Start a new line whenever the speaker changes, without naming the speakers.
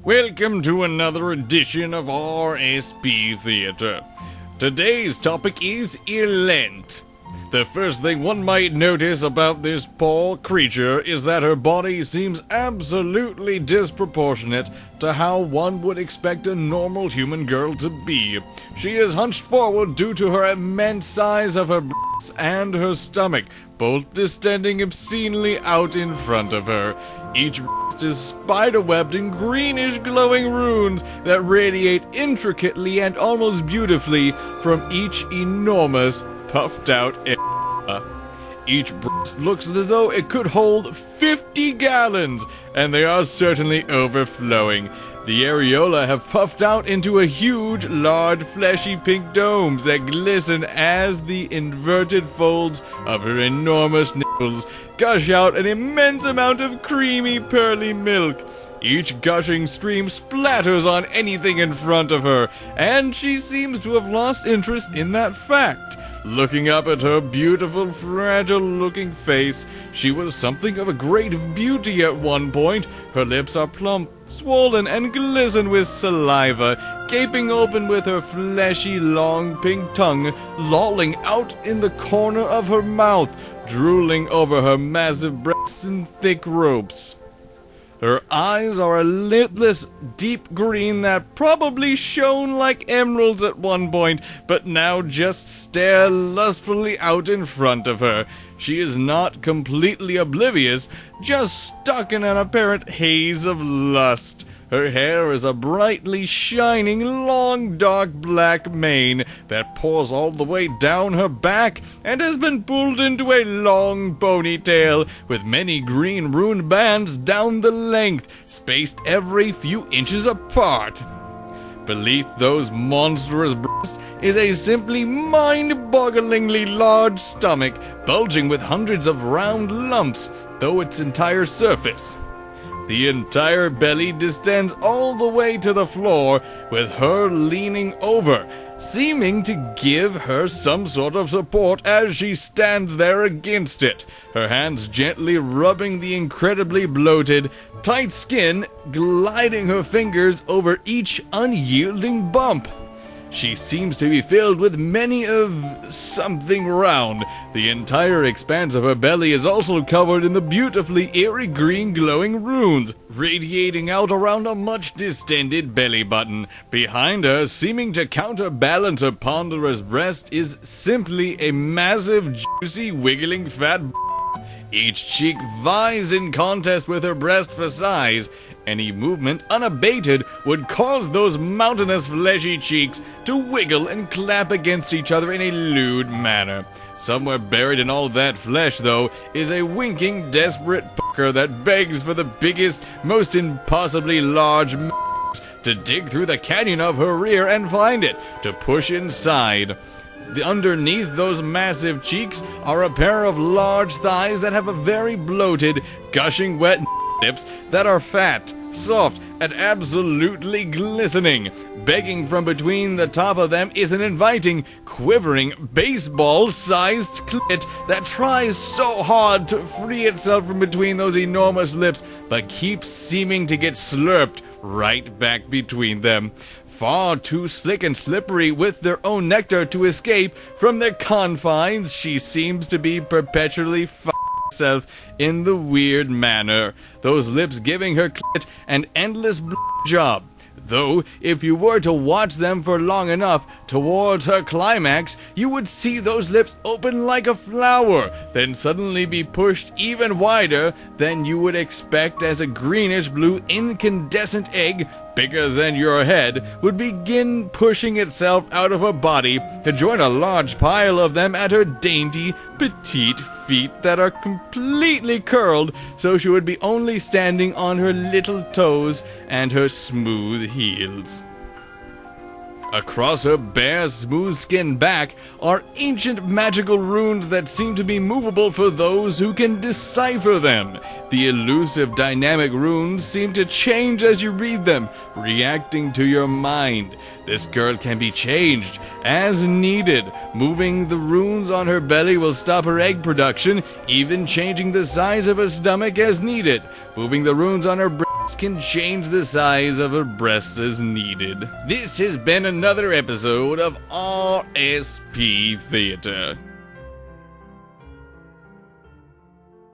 Welcome to another edition of RSP Theater. Today's topic is Illent. The first thing one might notice about this poor creature is that her body seems absolutely disproportionate to how one would expect a normal human girl to be. She is hunched forward due to her immense size of her breasts and her stomach, both distending obscenely out in front of her. Each breast is spiderwebbed in greenish glowing runes that radiate intricately and almost beautifully from each enormous, puffed out area. Each breast looks as though it could hold 50 gallons, and they are certainly overflowing. The areola have puffed out into a huge, large, fleshy pink domes that glisten as the inverted folds of her enormous nipples gush out an immense amount of creamy, pearly milk. Each gushing stream splatters on anything in front of her, and she seems to have lost interest in that fact. Looking up at her beautiful, fragile-looking face, she was something of a great beauty at one point. Her lips are plump, swollen, and glisten with saliva, gaping open with her fleshy, long pink tongue lolling out in the corner of her mouth, drooling over her massive breasts in thick ropes. Her eyes are a lipless, deep green that probably shone like emeralds at one point, but now just stare lustfully out in front of her. She is not completely oblivious, just stuck in an apparent haze of lust. Her hair is a brightly shining, long, dark black mane that pours all the way down her back and has been pulled into a long ponytail with many green rune bands down the length, spaced every few inches apart. Beneath those monstrous breasts is a simply mind-bogglingly large stomach, bulging with hundreds of round lumps through its entire surface. The entire belly distends all the way to the floor, with her leaning over, seeming to give her some sort of support as she stands there against it, her hands gently rubbing the incredibly bloated, tight skin, gliding her fingers over each unyielding bump. She seems to be filled with many of something round. The entire expanse of her belly is also covered in the beautifully eerie green glowing runes, radiating out around a much distended belly button. Behind her, seeming to counterbalance her ponderous breast, is simply a massive, juicy, wiggling fat Each cheek vies in contest with her breast for size. Any movement unabated would cause those mountainous fleshy cheeks to wiggle and clap against each other in a lewd manner. Somewhere buried in all that flesh, though, is a winking, desperate pucker that begs for the biggest, most impossibly large to dig through the canyon of her rear and find it, to push inside. Underneath those massive cheeks are a pair of large thighs that have a very bloated, gushing wet lips that are fat, soft, and absolutely glistening. Begging from between the top of them is an inviting, quivering, baseball-sized clit that tries so hard to free itself from between those enormous lips, but keeps seeming to get slurped right back between them. Far too slick and slippery with their own nectar to escape from their confines, she seems to be perpetually herself in the weird manner, those lips giving her clit an endless job. Though, if you were to watch them for long enough towards her climax, you would see those lips open like a flower, then suddenly be pushed even wider than you would expect as a greenish-blue incandescent egg, bigger than your head, would begin pushing itself out of her body to join a large pile of them at her dainty, petite feet that are completely curled, so she would be only standing on her little toes and her smooth heels. Across her bare, smooth-skinned back are ancient magical runes that seem to be movable for those who can decipher them. The elusive, dynamic runes seem to change as you read them, reacting to your mind. This girl can be changed as needed. Moving the runes on her belly will stop her egg production, even changing the size of her stomach as needed. Moving the runes on her breast can change the size of her breasts as needed. This has been another episode of RSP Theater.